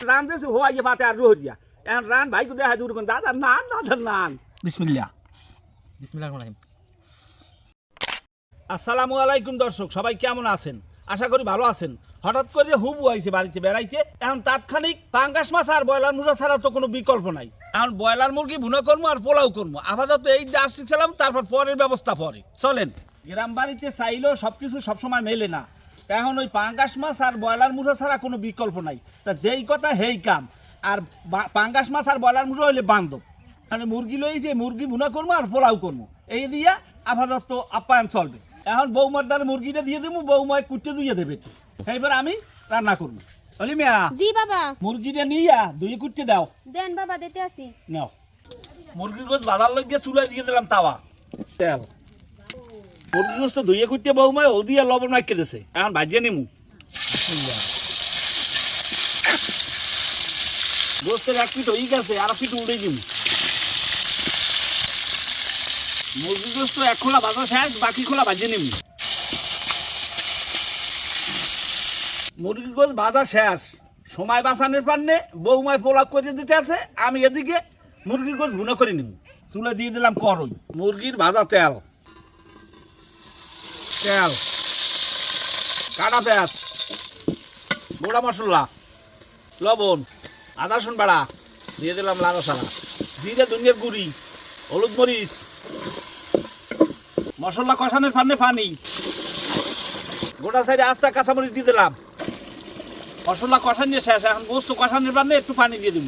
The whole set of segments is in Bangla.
রান দেশে হওয়া গিয়ে পাতে আর রোহরিয়া এখন রান ভাই তো দেখা দূর দাদার নান বিসমিল্লাহ বিসমিল্লাহির রহমানির রহিম। আসসালামু আলাইকুম দর্শক, সবাই কেমন আছেন? আশা করি ভালো আছেন। হঠাৎ করে হুবু আইছে বাড়িতে বেড়াইতে, এখন তাৎক্ষণিক পাঙ্গাস মাছ আর ব্রয়লার মুরগি ছাড়া তো কোনো বিকল্প নাই। এখন ব্রয়লার মুরগি ভুনা করবো আর পোলাও করবো। আপাতত এই দাস শিখছিলাম, তারপর পরের ব্যবস্থা পরে। চলেন, গ্রাম বাড়িতে চাইলেও সবকিছু সবসময় মেলে না। এখন ওই পাঙ্গাস মাছ আর ব্রয়লার মুরগি ছাড়া কোনো বিকল্প নাই। তা যেই কথা হেই কাম। আর পাঙ্গাস মাছ আর ব্রয়লার মুরগি হইলে বান্ধব, মানে মুরগি লই যে মুরগি ভুনা করবো আর পোলাও করবো, এই দিয়া আপাতত আপ্যায়ন চলবে। এখন বৌমার দ্বারা মুরগিটা দিয়ে দেবো, বৌমায় কুটতে দিয়ে দেবে, এইবার আমি রান্না করবো। বলি মিয়া, জি বাবা। মুরগিটা নিয়া দুই কুটতে দাও। দেন বাবা, দিতে আসি। নাও, মুরগির গোছ বাজার লই দিয়ে চুলায় দিয়ে দিলাম তাওয়া তেল। মুরগির গোছ তো ধুয়ে কুটতে বৌমায় ও দিয়ে লবণ মাইকে দিছে, এখন ভাজিয়ে নিমু। গোস্তের এক পিঠ হয়ে গেছে, আর পিঠ উল্টে দিমু। মুরগির গোস্ত এক খোলা ভাজা শেষ, বাকি খোলা ভাজিয়ে নিমু। মুরগির গোছ ভাজা শেষ, সময় বাঁচানোর পান্নে বৌমায় পোলাও করে দিতে আছে, আমি এদিকে মুরগির গোছ ভুনা করে নিব। চুলে দিয়ে দিলাম করই, মুরগির ভাজা তেল, তেল, কাটা পেঁয়াজ, গোড়া মশলা, লবণ, আদা রসুন বাড়া, দিয়ে দিলাম লাড়া সারা, জিরে ধনিয়ার গুঁড়ি, হলুদ মরিচ, মশলা কষানোর পান্নে পানি, গোটা সাইডে আস্তা কাঁচামরিচ দিয়ে দিলাম। মশলা কষানো শেষ, এখন গোস্ত কষানোর পান্নে একটু পানি দিয়ে দিব।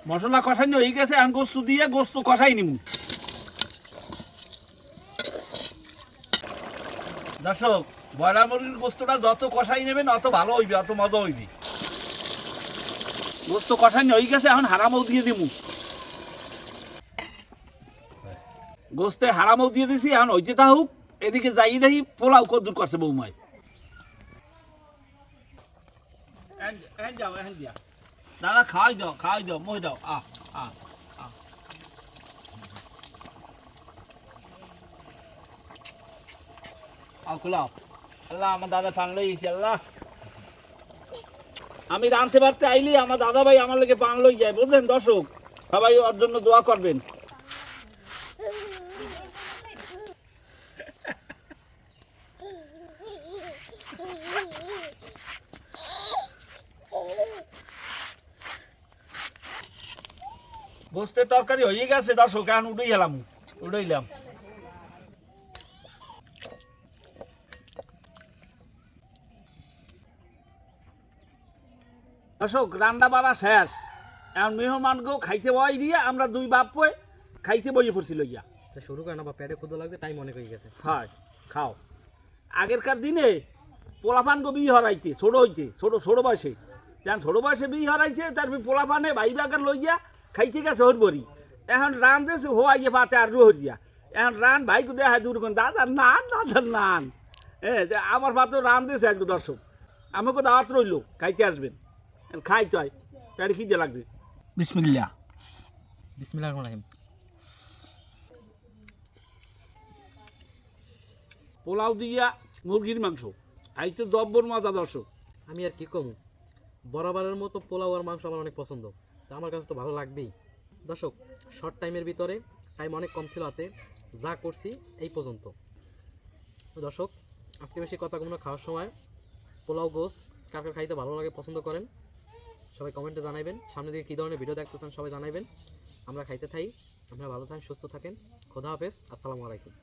মশলা কষানো হয়ে গেছে, এখন গোস্ত দিয়ে গোস্ত কষাই নিব। দর্শক, ব্রয়লার মুরগির গোস্তটা যত কষাই নেবেন অত ভালো হইবে, অত মজা হইবে। গোস্ত কষানো হয়ে গেছে, এখন হারামও দিয়ে দিব। গোস্তে হারামও দিয়ে দিছি, এখন হইতে থাকুক। এদিকে যাই দেখি পোলাও কদ্দুর করছে বৌমায়। দাদা খাওয়াই দাও মই দাও। খোলাও। আল্লাহ, আমার দাদা টানলো আল্লাহ। আমি রাঁধতে পারতে আইলি আমার দাদা ভাই আমার লেগে পান লই যায়, বুঝলেন দর্শক? সবাই ওর জন্য দোয়া করবেন। গোস্তের তরকারি হয়ে গেছে দর্শক, এখন উঠাইলাম। দর্শক, রান্না বাড়া শেষ, এখন মেহমানকেও খাইতে বই দিয়ে আমরা দুই বাপ পয়ে খাইতে বইয়ে পড়ছি লইয়া। শুরু করে না বা পেটে ক্ষুধা লাগছে, টাইম অনেক হয়ে গেছে। হয়, খাও। আগেরকার দিনে পোলাপানকে বিয়ে হরাইতে ছোট বয়সে, যেন ছোট বয়সে বিয়ে হরাইছে, তারপর পোলাপানে ভাই বাগার লইয়া খাইতে গেছে হরবরি। এখন রান দেশে হওয়া গিয়ে পাতে আর রোহরিয়া, এখন রান ভাইকে দেখা দূর দাদার নান। আমার পাতে রান দেশে আসবে দর্শক, আমাকে দাওয়াত রইল, খাইতে আসবেন। খাইতে হয়, পেটে খিদে লাগছে। বিসমিল্লাহ। বিসমিল্লাহির রহমানির রহিম। পোলাও দিয়া মুরগির মাংস খাইতে জব্বর মজা দর্শক। আমি আর কি কম, বরাবরের মতো পোলাও আর মাংস আমার অনেক পছন্দ, তা আমার কাছে তো ভালো লাগবেই। দর্শক, শর্ট টাইমের ভিতরে, টাইম অনেক কম ছিল হাতে, যা করছি এই পর্যন্ত। দর্শক, আজকে বেশি কথা কম না, খাওয়ার সময় পোলাও গোস কার কার খাইতে ভালো লাগে, পছন্দ করেন, সবাই কমেন্টে জানাবেন। সামনে দিকে কী ধরনের ভিডিও দেখতে চান সবাই জানাবেন। আমরা খাইতে থাই, আপনারা ভালো থাকেন, সুস্থ থাকেন। খোদা হাফেজ, আসসালামু আলাইকুম।